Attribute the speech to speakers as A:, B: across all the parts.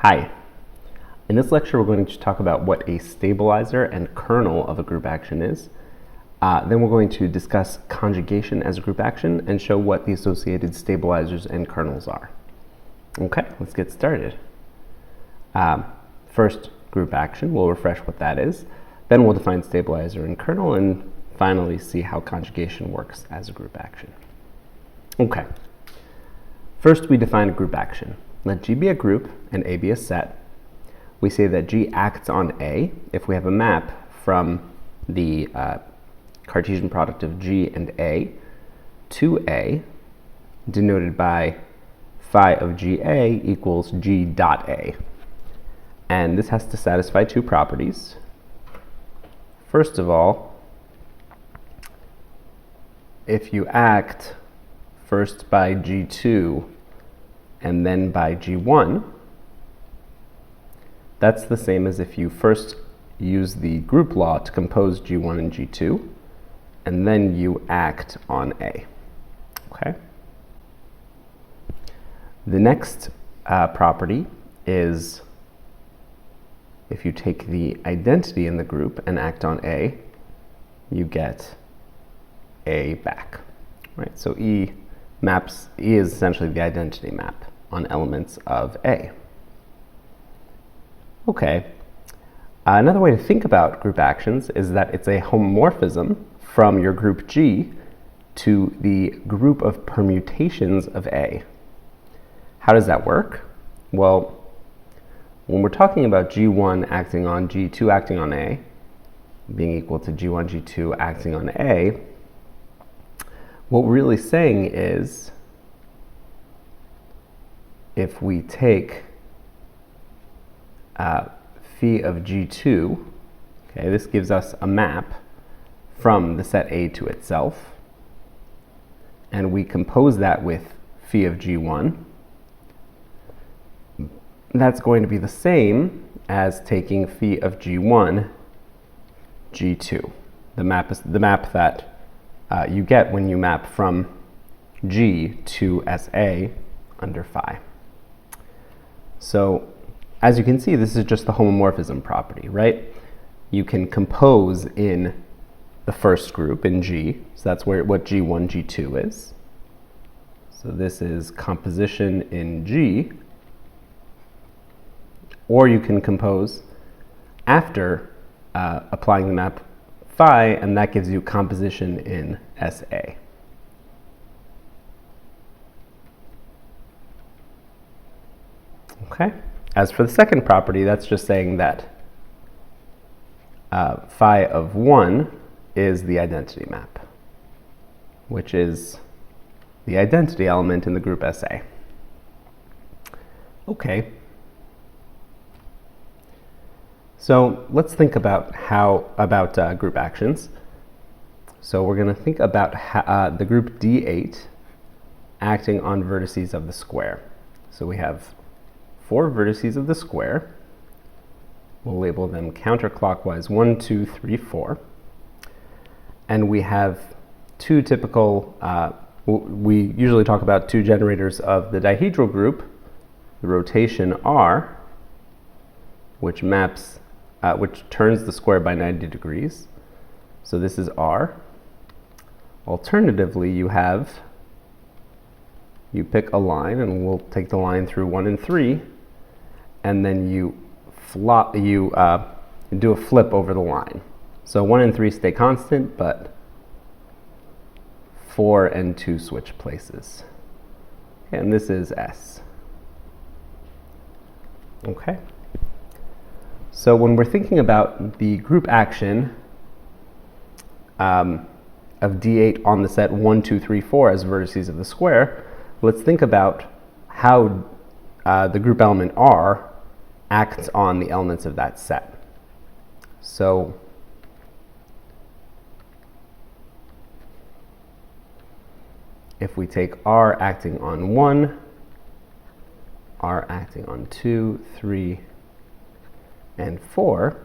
A: Hi. In this lecture, we're going to talk about what a stabilizer and kernel of a group action is. Then we're going to discuss conjugation as a group action and show what the associated stabilizers and kernels are. Okay, let's get started. First, group action. We'll refresh what that is. Then we'll define stabilizer and kernel, and finally see how conjugation works as a group action. Okay. First, we define a group action. Let G be a group and A be a set. We say that G acts on A if we have a map from the Cartesian product of G and A to A, denoted by phi of GA equals G dot A. And this has to satisfy two properties. First of all, if you act first by G2 and then by G1, that's the same as if you first use the group law to compose G1 and G2, and then you act on A. Okay? The next property is if you take the identity in the group and act on A, you get A back. Right? So E is essentially the identity map on elements of A. Okay. Another way to think about group actions is that it's a homomorphism from your group G to the group of permutations of A. How does that work? Well, when we're talking about G1 acting on G2 acting on A, being equal to G1, G2 acting on A, what we're really saying is if we take phi of G2, okay, this gives us a map from the set A to itself, and we compose that with phi of G1. That's going to be the same as taking phi of G1, G2. The map is the map that you get when you map from G to SA under phi. So as you can see, this is just the homomorphism property, right? You can compose in the first group in G, so that's what G1, G2 is. So this is composition in G. Or you can compose after applying the map phi, and that gives you composition in SA. Okay. As for the second property, that's just saying that phi of 1 is the identity map, which is the identity element in the group SA. Okay. So let's think about group actions. So we're going to think about the group D8 acting on vertices of the square. So we have 4 vertices of the square. We'll label them counterclockwise 1, 2, 3, 4. And we have two typical, we usually talk about two generators of the dihedral group, the rotation R, which turns the square by 90 degrees. So this is R. Alternatively, you pick a line, and we'll take the line through 1 and 3, and then you do a flip over the line. So 1 and 3 stay constant, but 4 and 2 switch places. Okay, and this is S. Okay. So when we're thinking about the group action of D8 on the set 1, 2, 3, 4 as vertices of the square, let's think about how the group element R acts on the elements of that set. So if we take R acting on 1, R acting on 2, 3, and 4,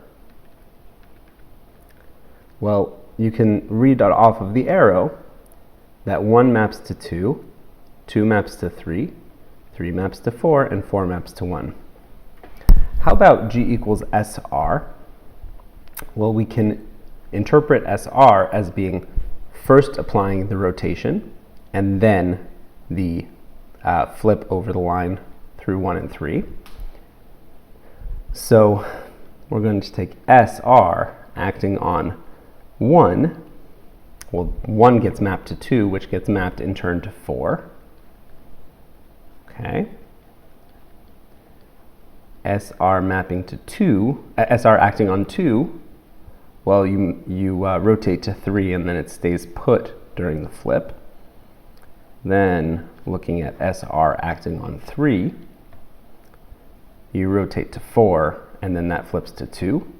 A: well, you can read off of the arrow that 1 maps to 2, 2 maps to 3, 3 maps to 4, and 4 maps to 1. How about G equals SR? Well, we can interpret SR as being first applying the rotation and then the flip over the line through 1 and 3. So we're going to take SR acting on 1. Well, 1 gets mapped to 2, which gets mapped in turn to 4. Okay. SR mapping to 2, SR acting on 2, well, you rotate to 3 and then it stays put during the flip. Then, looking at SR acting on 3, you rotate to 4 and then that flips to 2.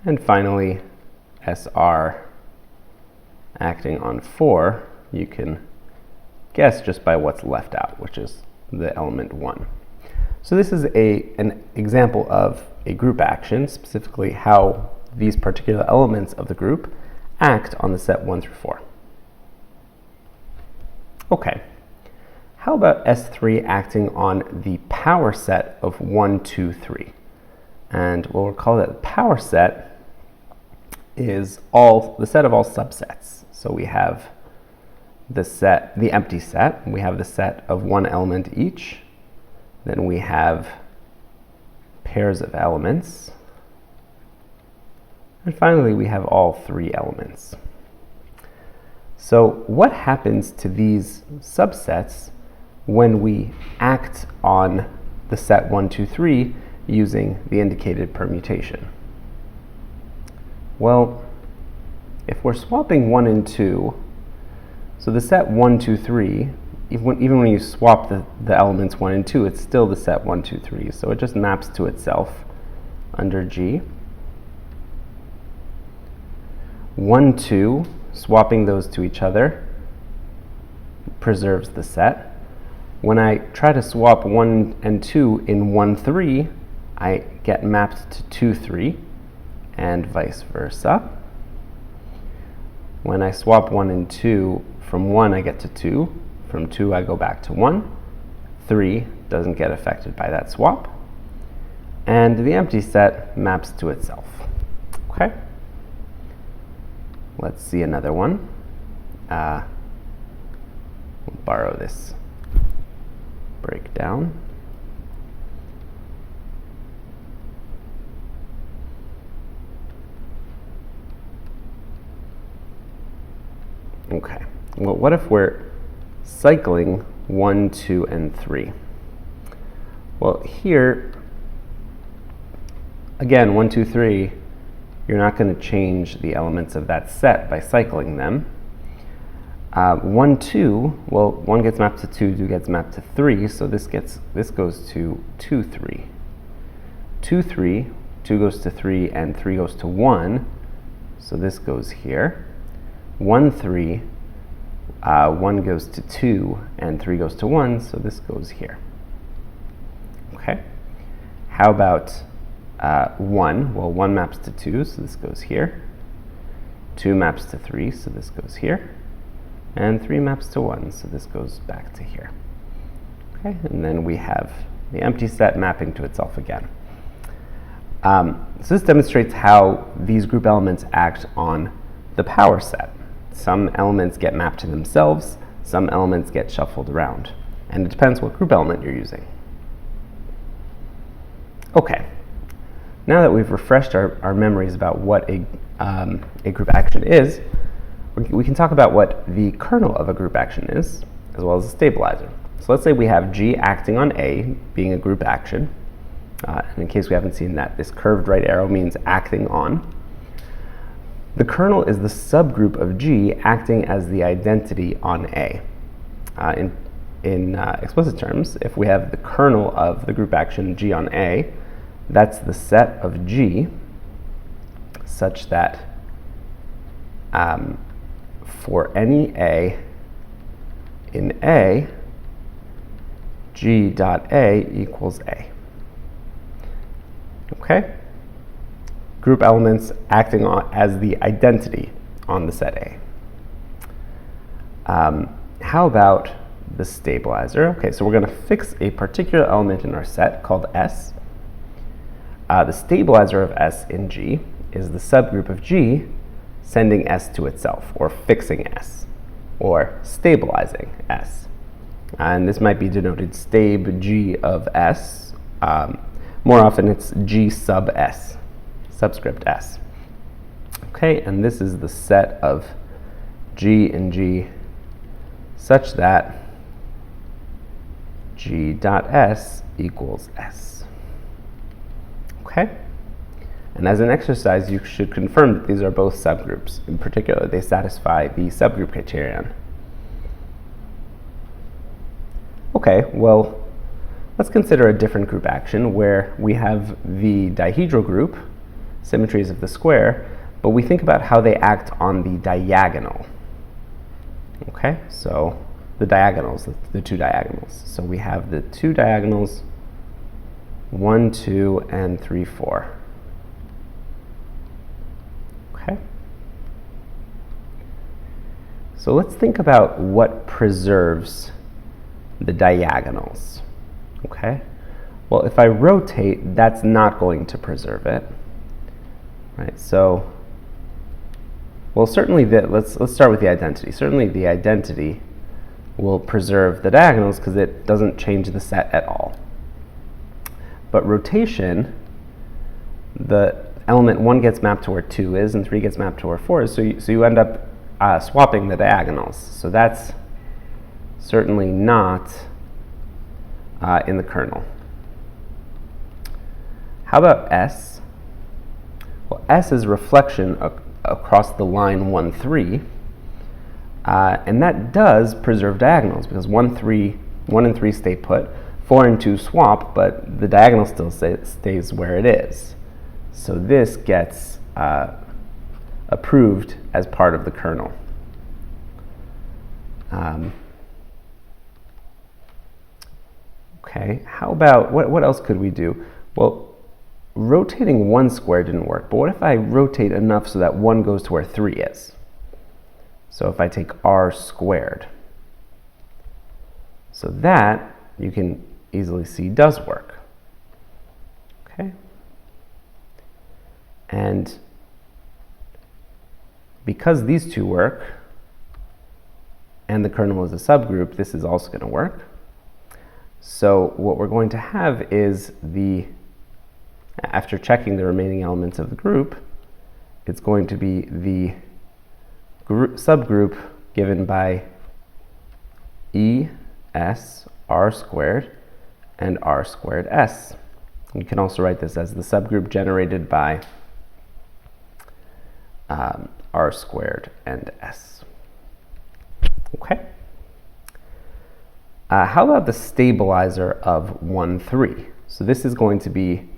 A: And finally, SR acting on 4, you can guess just by what's left out, which is the element 1. So this is an example of a group action, specifically how these particular elements of the group act on the set 1 through 4. Okay, how about S3 acting on the power set of 1, 2, 3? And we'll recall that the power set is the set of all subsets. So we have the empty set, we have the set of one element each, then we have pairs of elements, and finally we have all 3 elements. So what happens to these subsets when we act on the set 1, 2, 3 using the indicated permutation? Well, if we're swapping 1 and 2, so the set 1, 2, 3, even when you swap the elements 1 and 2, it's still the set 1, 2, 3. So it just maps to itself under G. 1, 2, swapping those to each other preserves the set. When I try to swap 1 and 2 in 1, 3, I get mapped to 2, 3, and vice versa. When I swap 1 and 2, from 1 I get to 2, from 2 I go back to 1, 3 doesn't get affected by that swap, and the empty set maps to itself. Okay? Let's see another one. We'll borrow this breakdown. Okay, well, what if we're cycling 1, 2, and 3? Well, here, again, 1, 2, 3, you're not going to change the elements of that set by cycling them. 1, 2, well, 1 gets mapped to 2, 2 gets mapped to 3, so this goes to 2, 3. 2, 3, 2 goes to 3, and 3 goes to 1, so this goes here. 1, 3, 1 goes to 2, and 3 goes to 1, so this goes here. Okay. How about 1? Well, 1 maps to 2, so this goes here. 2 maps to 3, so this goes here. And 3 maps to 1, so this goes back to here. Okay, and then we have the empty set mapping to itself again. So this demonstrates how these group elements act on the power set. Some elements get mapped to themselves, some elements get shuffled around, and it depends what group element you're using. Okay, now that we've refreshed our memories about what a group action is, we can talk about what the kernel of a group action is, as well as a stabilizer. So let's say we have G acting on A, being a group action. And in case we haven't seen that, this curved right arrow means acting on. The kernel is the subgroup of G acting as the identity on A. In explicit terms, if we have the kernel of the group action G on A, that's the set of G such that for any A in A, G dot A equals A. Okay? Group elements acting as the identity on the set A. How about the stabilizer? Okay, so we're going to fix a particular element in our set called S. the stabilizer of S in G is the subgroup of G sending S to itself, or fixing S, or stabilizing S. And this might be denoted stab G of S. More often it's G sub S, subscript S. Okay, and this is the set of G in G such that G dot S equals S. Okay? And as an exercise, you should confirm that these are both subgroups. In particular, they satisfy the subgroup criterion. Okay, well, let's consider a different group action where we have the dihedral group, symmetries of the square, but we think about how they act on the diagonal. Okay, so the diagonals, the two diagonals. So we have the two diagonals, 1, 2, and 3, 4. Okay. So let's think about what preserves the diagonals. Okay. Well, if I rotate, that's not going to preserve it. Right. So, well, certainly let's start with the identity. Certainly, the identity will preserve the diagonals because it doesn't change the set at all. But rotation, the element 1 gets mapped to where 2 is, and 3 gets mapped to where 4 is, so you end up swapping the diagonals. So that's certainly not in the kernel. How about S? Well, S is reflection across the line 1, 3, and that does preserve diagonals because 1 and 3 stay put, 4 and 2 swap, but the diagonal still stays where it is. So this gets approved as part of the kernel. Okay, how about, what else could we do? Well, rotating 1 square didn't work, but what if I rotate enough so that 1 goes to where 3 is? So if I take r squared. So that, you can easily see, does work. Okay? And because these two work, and the kernel is a subgroup, this is also going to work. So what we're going to have is after checking the remaining elements of the group, it's going to be the subgroup given by E, S, R squared, and R squared S. You can also write this as the subgroup generated by R squared and S. Okay. How about the stabilizer of 1, 3? So this is going to be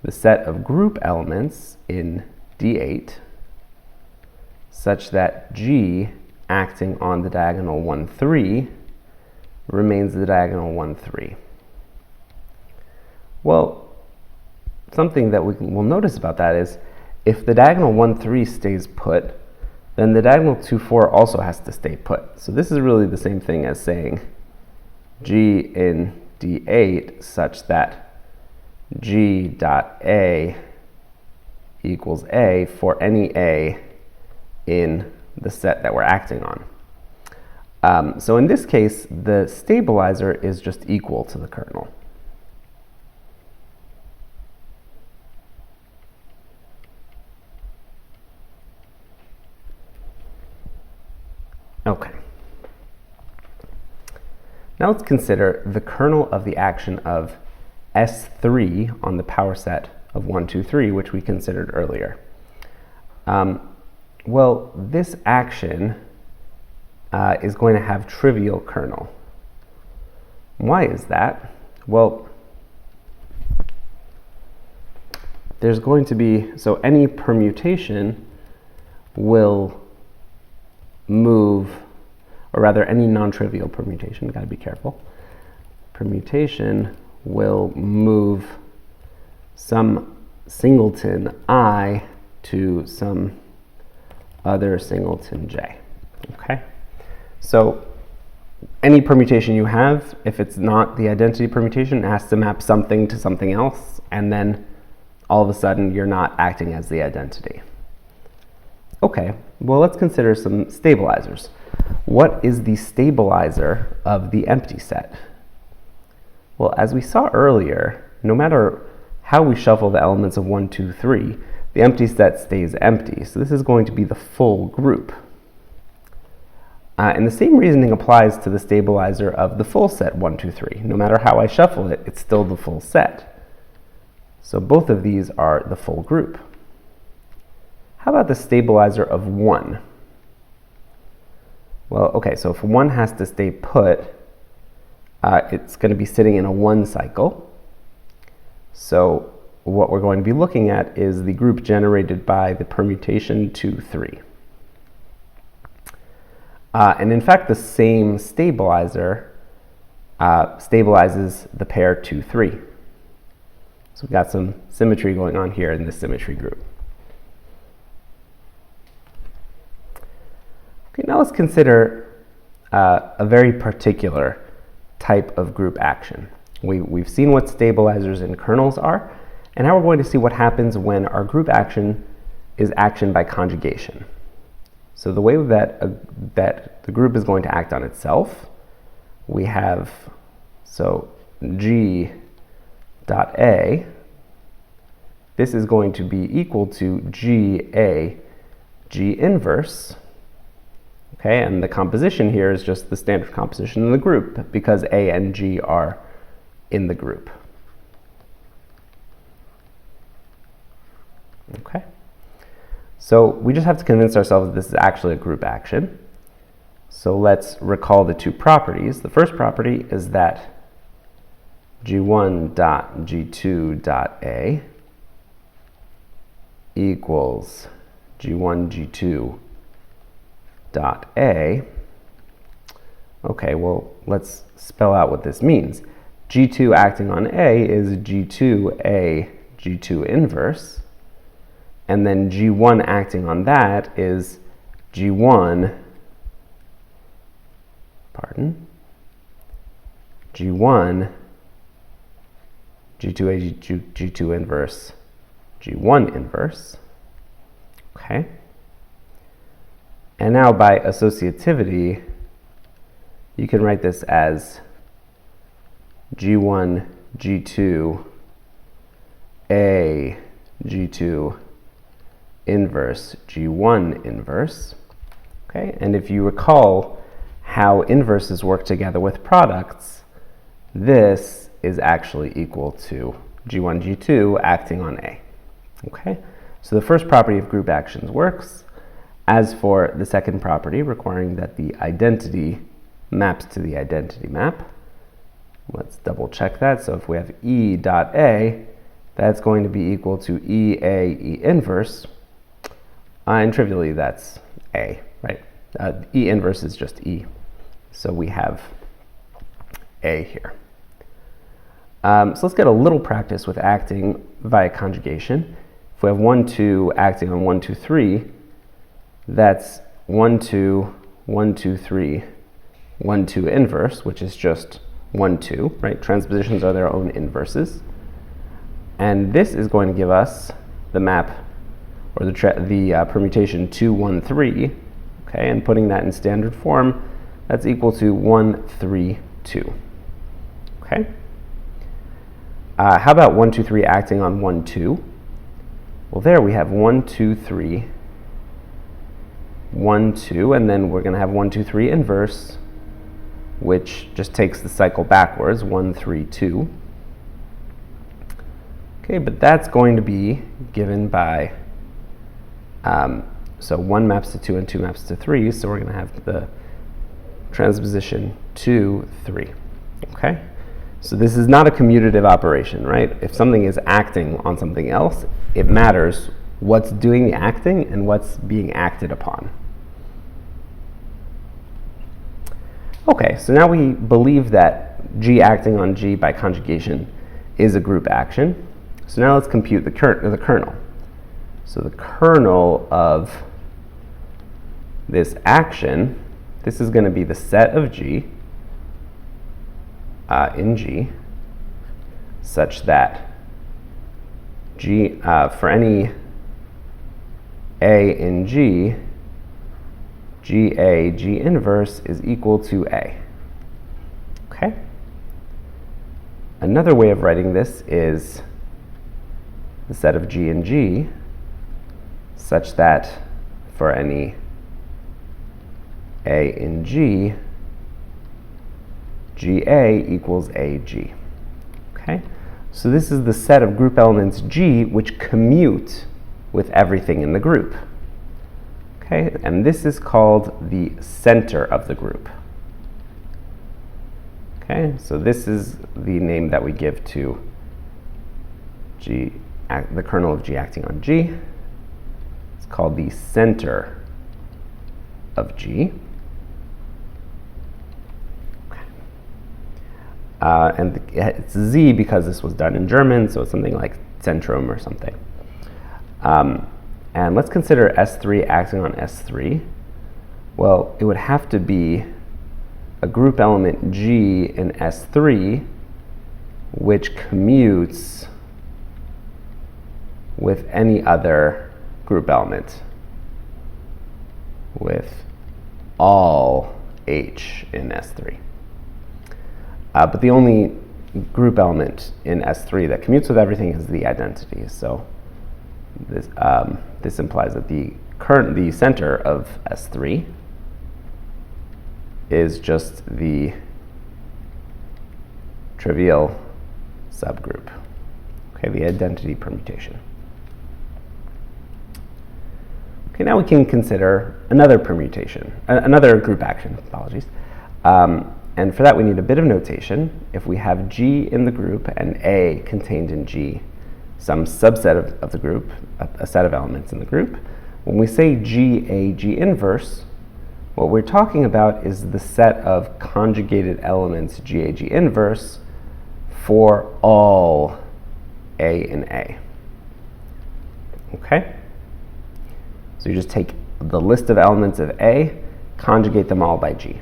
A: the set of group elements in D8 such that G acting on the diagonal 1, 3 remains the diagonal 1, 3. Well, something that we'll notice about that is if the diagonal 1, 3 stays put, then the diagonal 2, 4 also has to stay put. So this is really the same thing as saying G in D8 such that G dot A equals A for any A in the set that we're acting on. So in this case, the stabilizer is just equal to the kernel. Okay. Now let's consider the kernel of the action of S3 on the power set of 1, 2, 3, which we considered earlier. Well, this action is going to have trivial kernel. Why is that? Well, there's going to be, so any permutation will move, or rather any non-trivial permutation, got to be careful, permutation will move some singleton I to some other singleton j. Okay? So any permutation you have, if it's not the identity permutation, it has to map something to something else, and then all of a sudden you're not acting as the identity. Okay, well let's consider some stabilizers. What is the stabilizer of the empty set? Well, as we saw earlier, no matter how we shuffle the elements of 1, 2, 3, the empty set stays empty. So this is going to be the full group. And the same reasoning applies to the stabilizer of the full set 1, 2, 3. No matter how I shuffle it, it's still the full set. So both of these are the full group. How about the stabilizer of 1? Well, okay, so if 1 has to stay put, it's going to be sitting in a 1 cycle. So what we're going to be looking at is the group generated by the permutation 2, 3. And in fact, the same stabilizer stabilizes the pair 2, 3. So we've got some symmetry going on here in this symmetry group. Okay, now let's consider a very particular type of group action. We've seen what stabilizers and kernels are, and now we're going to see what happens when our group action is action by conjugation. So the way that the group is going to act on itself, we have, so G dot A, this is going to be equal to GA, G inverse. Okay, and the composition here is just the standard composition in the group because A and G are in the group. Okay, so we just have to convince ourselves that this is actually a group action. So let's recall the two properties. The first property is that G1 dot G2 dot A equals G1 G2 dot A. Okay, well, let's spell out what this means. G2 acting on A is G2A, G2 inverse. And then G1 acting on that is G1, G1, G2A, G2 inverse, G1 inverse. Okay. And now by associativity, you can write this as G1, G2, A, G2 inverse, G1 inverse. Okay, and if you recall how inverses work together with products, this is actually equal to G1, G2 acting on A. Okay, so the first property of group actions works. As for the second property, requiring that the identity maps to the identity map, let's double check that. So if we have E dot A, that's going to be equal to EA, E inverse, and trivially that's A, right? E inverse is just E. So we have A here. So let's get a little practice with acting via conjugation. If we have 1, 2 acting on 1, 2, 3, that's 1, 2, 1, 2, 3, 1, 2 inverse, which is just 1, 2, right? Transpositions are their own inverses. And this is going to give us the map, or the permutation 2, 1, 3, okay? And putting that in standard form, that's equal to 1, 3, 2, okay? How about 1, 2, 3 acting on 1, 2? Well, there we have 1, 2, 3, 1, 2, and then we're going to have 1, 2, 3 inverse, which just takes the cycle backwards, 1, 3, 2. Okay, but that's going to be given by, so 1 maps to 2 and 2 maps to 3, so we're going to have the transposition 2, 3. Okay, so this is not a commutative operation, right? If something is acting on something else, it matters what's doing the acting and what's being acted upon. Okay, so now we believe that G acting on G by conjugation is a group action. So now let's compute the kernel. So the kernel of this action, this is going to be the set of G in G, such that for any A in G, GA G inverse is equal to A. Okay? Another way of writing this is the set of G in G such that for any A in G, GA equals AG. Okay? So this is the set of group elements G which commute with everything in the group. Okay? And this is called the center of the group. Okay? So this is the name that we give to G, the kernel of G acting on G. It's called the center of G. And it's Z because this was done in German, so it's something like Zentrum or something. And let's consider S3 acting on S3. Well, it would have to be a group element G in S3 which commutes with any other group element, with all H in S3. But the only group element in S3 that commutes with everything is the identity. So this implies that the center of S3 is just the trivial subgroup. Okay, the identity permutation. Okay, now we can consider another permutation, another group action, apologies. And for that, we need a bit of notation. If we have G in the group and A contained in G, some subset of the group, a set of elements in the group, when we say GA G inverse, what we're talking about is the set of conjugated elements GA G inverse for all A in A. Okay? So you just take the list of elements of A, conjugate them all by G.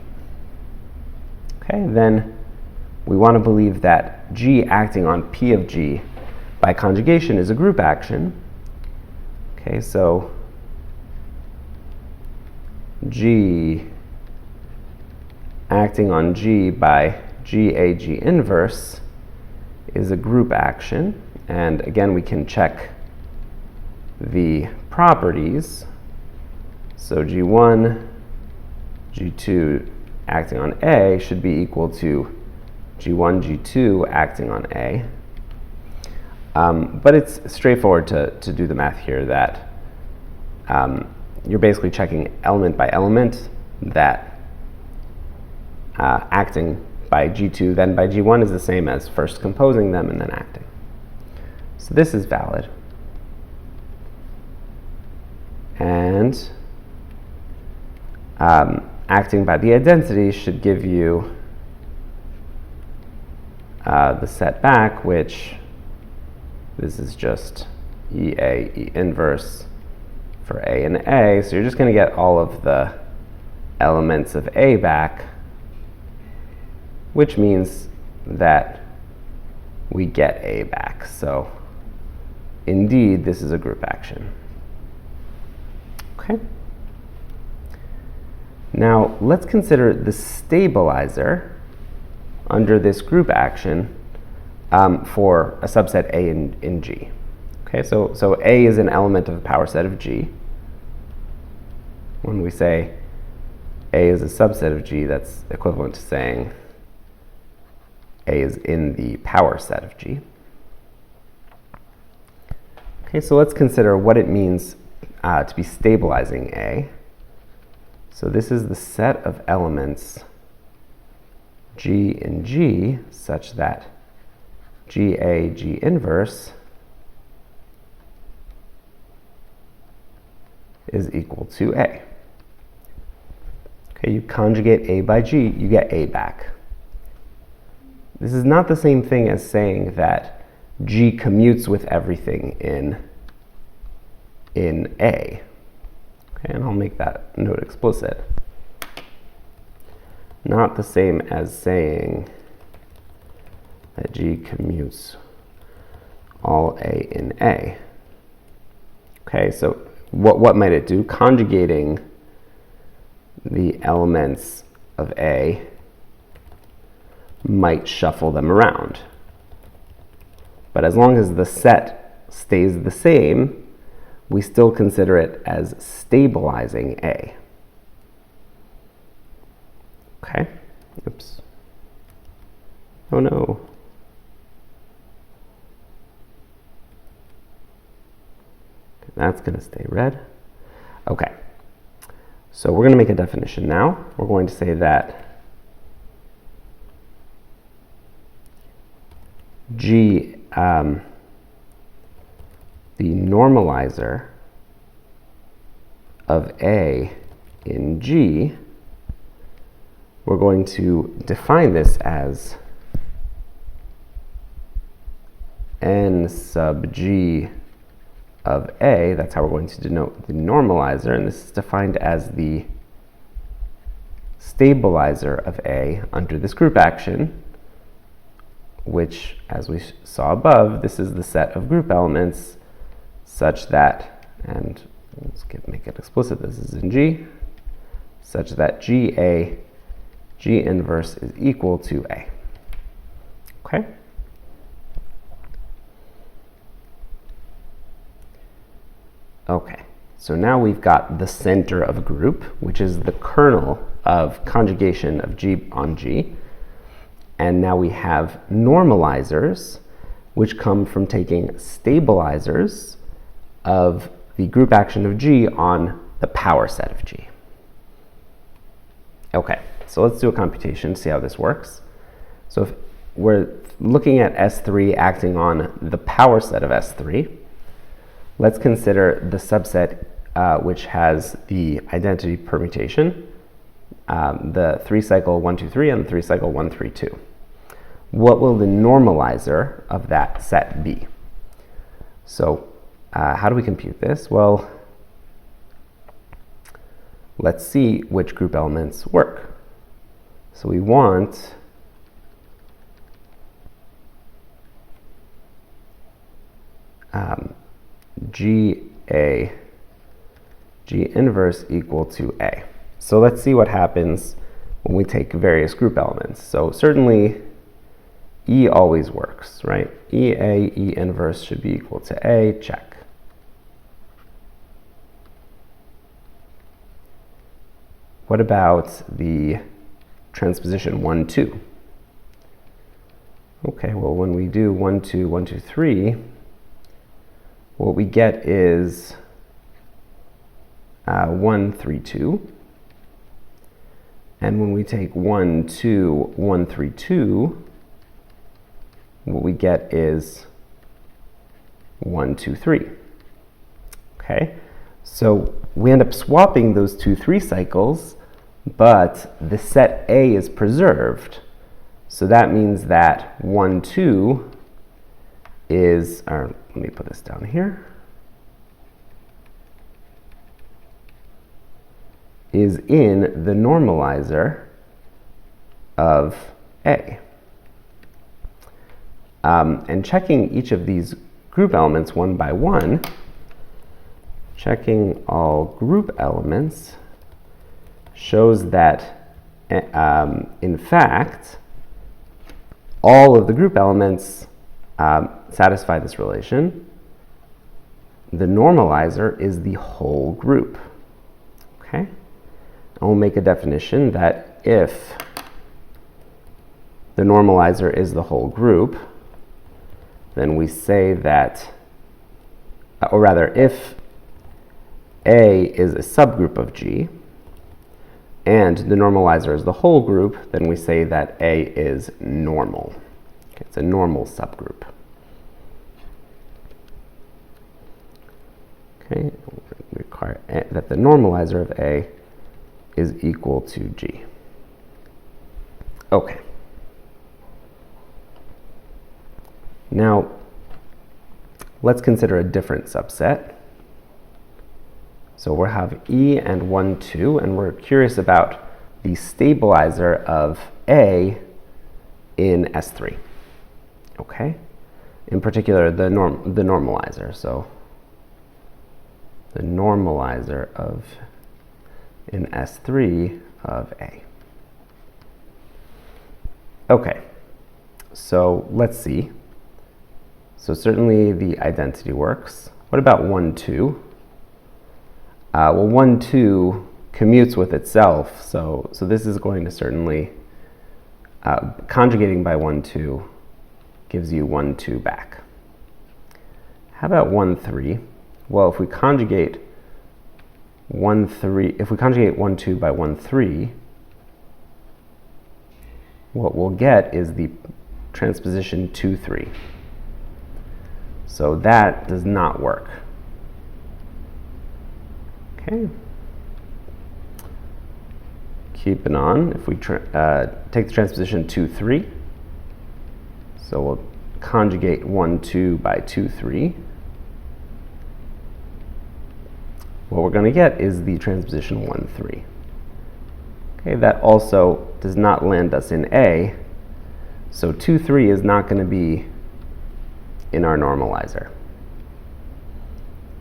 A: Okay, then we want to believe that G acting on P of G by conjugation is a group action. Okay, so G acting on G by GAG inverse is a group action. And again, we can check the properties. So G1, G2 acting on A should be equal to G1, G2 acting on A. But it's straightforward to do the math here that you're basically checking element by element that acting by G2 then by G1 is the same as first composing them and then acting. So this is valid. And acting by the identity should give you the set back, which this is just EA, E inverse for A and A. So you're just going to get all of the elements of A back, which means that we get A back. So indeed, this is a group action. Okay. Now, let's consider the stabilizer under this group action for a subset A in G. Okay, so A is an element of a power set of G. When we say A is a subset of G, that's equivalent to saying A is in the power set of G. Okay, so let's consider what it means to be stabilizing A. So this is the set of elements G in G such that GA G inverse is equal to A. Okay, you conjugate A by G, you get A back. This is not the same thing as saying that G commutes with everything in A. Okay, and I'll make that note explicit. Not the same as saying that G commutes all A in A. Okay, so what might it do? Conjugating the elements of A might shuffle them around. But as long as the set stays the same, we still consider it as stabilizing A. Okay, oops. Oh no. That's going to stay red. Okay, so we're going to make a definition now. We're going to say that G, the normalizer of A in G, we're going to define this as n sub G of A. That's how we're going to denote the normalizer, and this is defined as the stabilizer of A under this group action, which, as we saw above, this is the set of group elements such that, and let's make it explicit, this is in G, such that G inverse is equal to A. Okay? Okay, so now we've got the center of a group, which is the kernel of conjugation of G on G. And now we have normalizers, which come from taking stabilizers of the group action of G on the power set of G. Okay, so let's do a computation to see how this works. So if we're looking at S3 acting on the power set of S3, let's consider the subset which has the identity permutation, the 3-cycle 1, 2, 3 and the 3-cycle 1, 3, 2. What will the normalizer of that set be? So how do we compute this? Well, let's see which group elements work. So we want G inverse equal to A. So let's see what happens when we take various group elements. So certainly E always works, right? E inverse should be equal to A, check. What about the transposition 1, 2? Okay, well, when we do 1, 2, 1, 2, 3, what we get is 1, 3, 2. And when we take 1, 2, 1, 3, 2, what we get is 1, 2, 3. Okay, so we end up swapping those 2, 3 cycles, but the set A is preserved. So that means that 1, 2 is, or let me put this down here, is in the normalizer of A. And checking each of these group elements one by one, checking all group elements shows that, in fact, all of the group elements satisfy this relation. The normalizer is the whole group. Okay? And we'll make a definition that if the normalizer is the whole group, then we say that, or rather, if A is a subgroup of G, and the normalizer is the whole group, then we say that A is normal. Okay, it's a normal subgroup. Okay, we require that the normalizer of A is equal to G. Okay. Now, let's consider a different subset. So we'll have E and 1, 2, and we're curious about the stabilizer of A in S3. Okay? in particular the normalizer. So the normalizer of in S3 of A. Okay, so let's see. So certainly the identity works. What about 1, 2? Well, 1, 2 commutes with itself, so this is going to certainly, conjugating by 1, 2 gives you 1, 2 back. How about 1, 3? Well, if we conjugate 1, 3, if we conjugate 1, 2 by 1, 3, what we'll get is the transposition 2, 3. So that does not work. Okay. Keeping on, if we take the transposition 2, 3, so we'll conjugate 1, 2 by 2, 3. What we're going to get is the transposition 1, 3. Okay, that also does not land us in A, so 2, 3 is not going to be in our normalizer.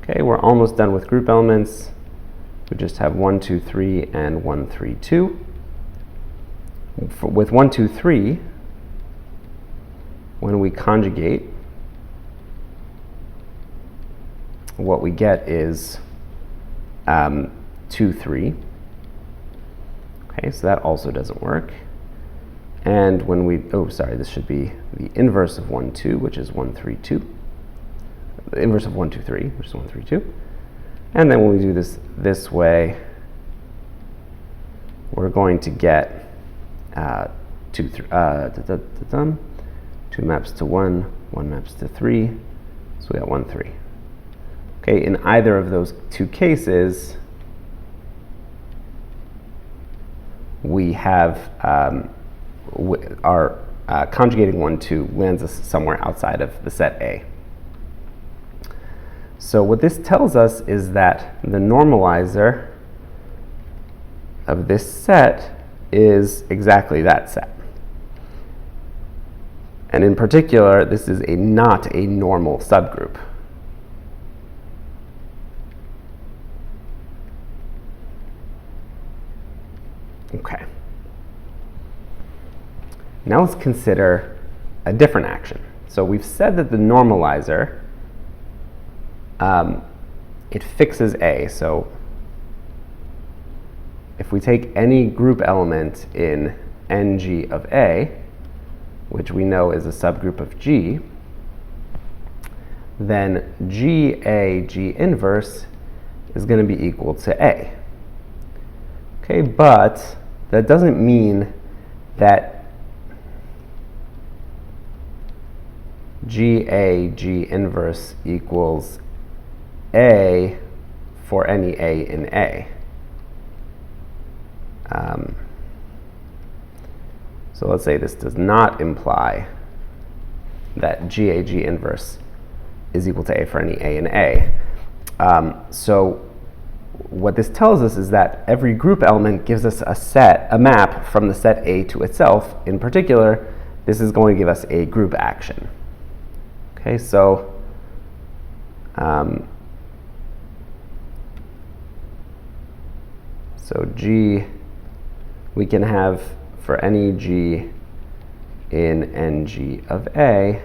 A: Okay, we're almost done with group elements. We just have 1, 2, 3 and 1, 3, 2. With 1, 2, 3, when we conjugate, what we get is 2, 3. Okay, so that also doesn't work. And when we, oh, sorry, this should be the inverse of 1, 2, which is 1, 3, 2. The inverse of 1, 2, 3, which is 1, 3, 2. And then when we do this way, we're going to get 2 maps to 1, 1 maps to 3, so we got 1, 3. Okay, in either of those two cases, we have our conjugating 1, 2 lands us somewhere outside of the set A. So what this tells us is that the normalizer of this set is exactly that set. And in particular, this is not a normal subgroup. Okay. Now let's consider a different action. So we've said that the normalizer, it fixes A. So if we take any group element in NG of A, which we know is a subgroup of G, then GA G inverse is going to be equal to A. Okay, but that doesn't mean that GA G inverse equals A for any A in A. So let's say this does not imply that GA G inverse is equal to A for any A in A. So what this tells us is that every group element gives us a map from the set A to itself. In particular, this is going to give us a group action. Okay, so G, we can have for any G in NG of A,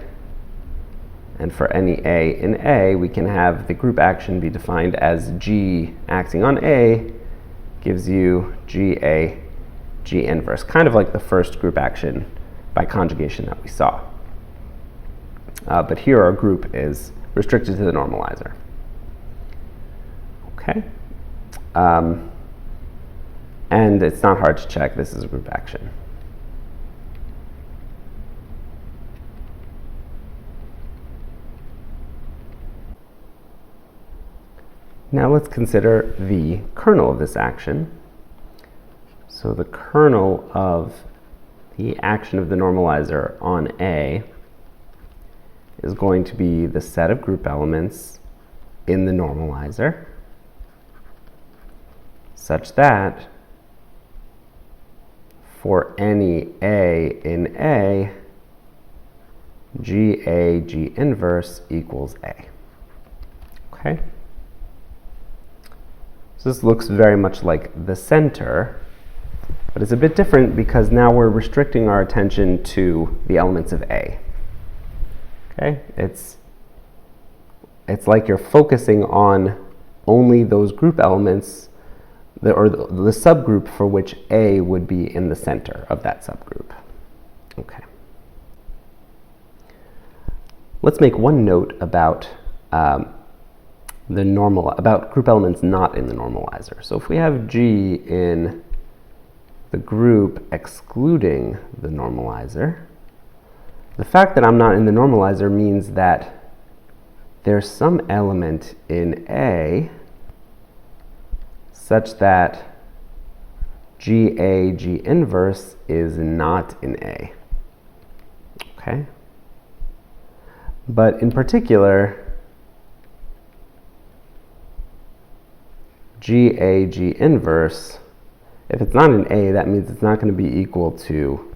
A: and for any A in A, we can have the group action be defined as G acting on A gives you GA G inverse, kind of like the first group action by conjugation that we saw. But here our group is restricted to the normalizer. Okay. And it's not hard to check this is a group action. Now let's consider the kernel of this action. So the kernel of the action of the normalizer on A is going to be the set of group elements in the normalizer such that for any A in A, GA G inverse equals A. Okay? So this looks very much like the center, but it's a bit different because now we're restricting our attention to the elements of A. Okay? It's like you're focusing on only those group elements, or the subgroup for which A would be in the center of that subgroup. Okay. Let's make one note about about group elements not in the normalizer. So if we have G in the group excluding the normalizer, the fact that I'm not in the normalizer means that there's some element in A such that GA G inverse is not in A. Okay? But in particular, GA G inverse, if it's not in A, that means it's not going to be equal to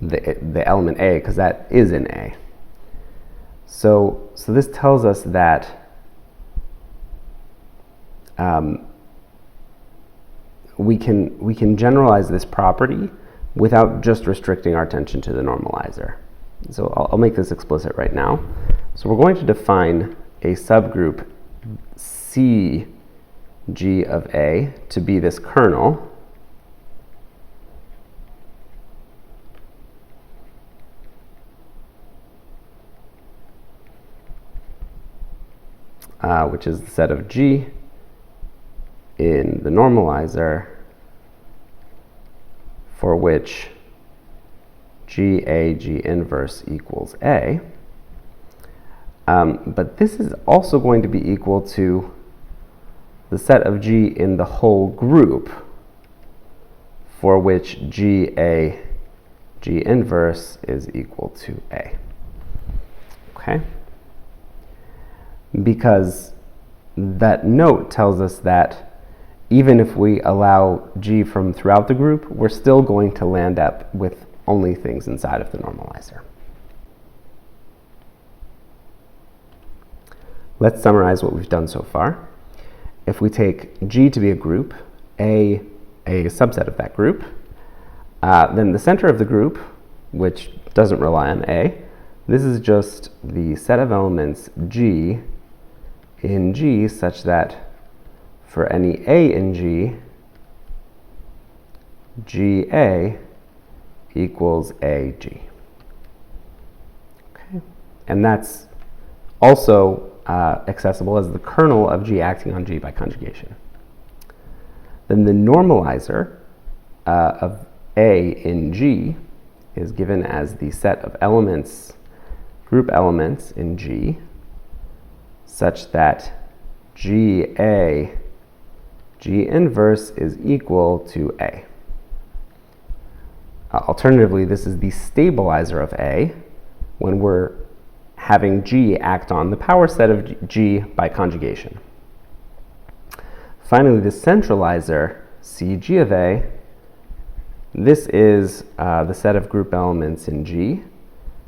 A: the element A, because that is in A. So this tells us that we can generalize this property without just restricting our attention to the normalizer. So I'll make this explicit right now. So we're going to define a subgroup C G of A to be this kernel which is the set of G in the normalizer for which GA G inverse equals A. But this is also going to be equal to the set of G in the whole group for which GA G inverse is equal to A. Okay? Because that note tells us that even if we allow G from throughout the group, we're still going to land up with only things inside of the normalizer. Let's summarize what we've done so far. If we take G to be a group, A a subset of that group, then the center of the group, which doesn't rely on A, this is just the set of elements G in G such that for any A in G, GA equals AG. Okay. And that's also accessible as the kernel of G acting on G by conjugation. Then the normalizer of A in G is given as the set of elements, group elements in G, such that GA, G inverse is equal to A. Alternatively, this is the stabilizer of A when we're having G act on the power set of G by conjugation. Finally, the centralizer, CG of A, this is the set of group elements in G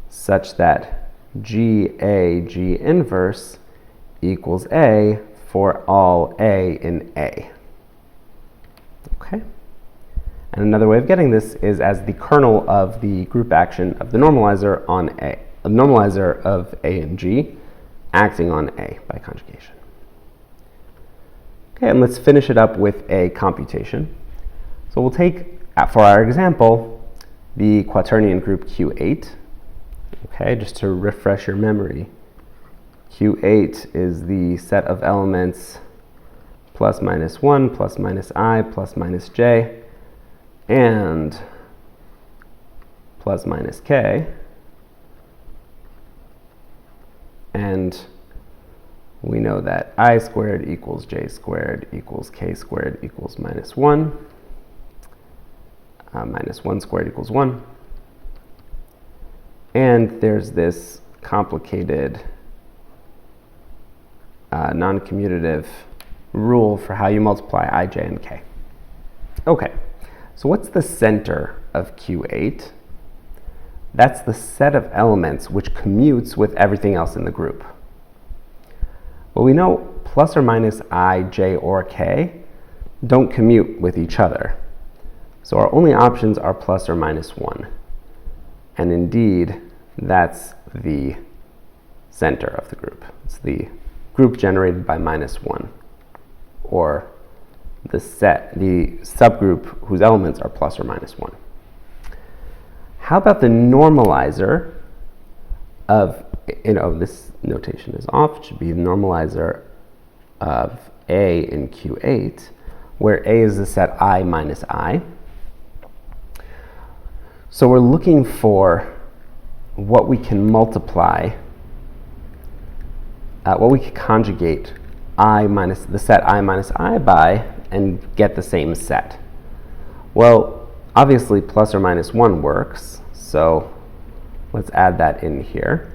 A: such that GA, G inverse equals A for all A in A. Okay? And another way of getting this is as the kernel of the group action of the normalizer on A, the normalizer of A and G acting on A by conjugation. Okay, and let's finish it up with a computation. So we'll take, for our example, the quaternion group Q8. Okay, just to refresh your memory, Q8 is the set of elements plus minus 1, plus minus I, plus minus j, and plus minus k. And we know that I squared equals j squared equals k squared equals minus 1. Minus 1 squared equals 1. And there's this complicated non-commutative rule for how you multiply I, j, and k. Okay, so what's the center of Q8? that's the set of elements which commutes with everything else in the group. Well, we know plus or minus I, j, or k don't commute with each other. So our only options are plus or minus 1. And indeed, that's the center of the group. It's the group generated by minus 1, or the subgroup whose elements are plus or minus 1. How about the normalizer of, this notation is off, it should be the normalizer of A in Q8, where A is the set I minus I. So we're looking for what we can multiply, what we can conjugate the set I minus I by and get the same set. Well, obviously plus or minus 1 works, so let's add that in here.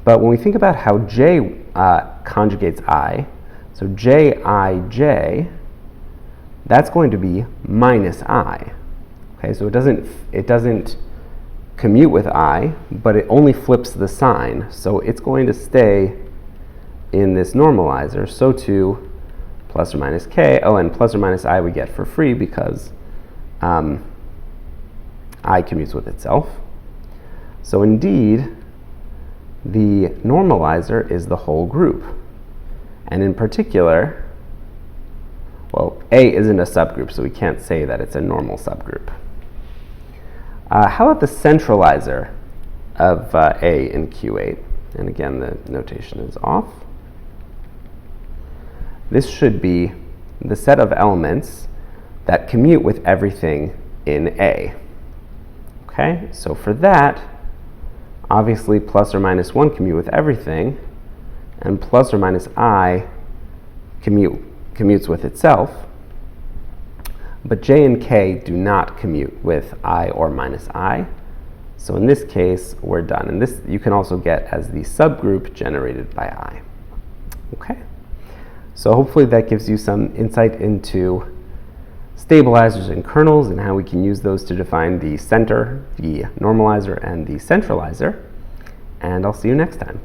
A: But when we think about how j conjugates I, so jij, that's going to be minus I. Okay, so it doesn't commute with I, but it only flips the sign. So it's going to stay in this normalizer. So too, plus or minus k. Oh, and plus or minus I we get for free because I commutes with itself. So indeed, the normalizer is the whole group. And in particular, well, A isn't a subgroup, so we can't say that it's a normal subgroup. How about the centralizer of A in Q8? And again, the notation is off. This should be the set of elements that commute with everything in A. Okay, so for that, obviously plus or minus 1 commute with everything, and plus or minus I commutes with itself. But j and k do not commute with I or minus I. So in this case, we're done. And this you can also get as the subgroup generated by I. Okay? So hopefully that gives you some insight into stabilizers and kernels and how we can use those to define the center, the normalizer, and the centralizer. And I'll see you next time.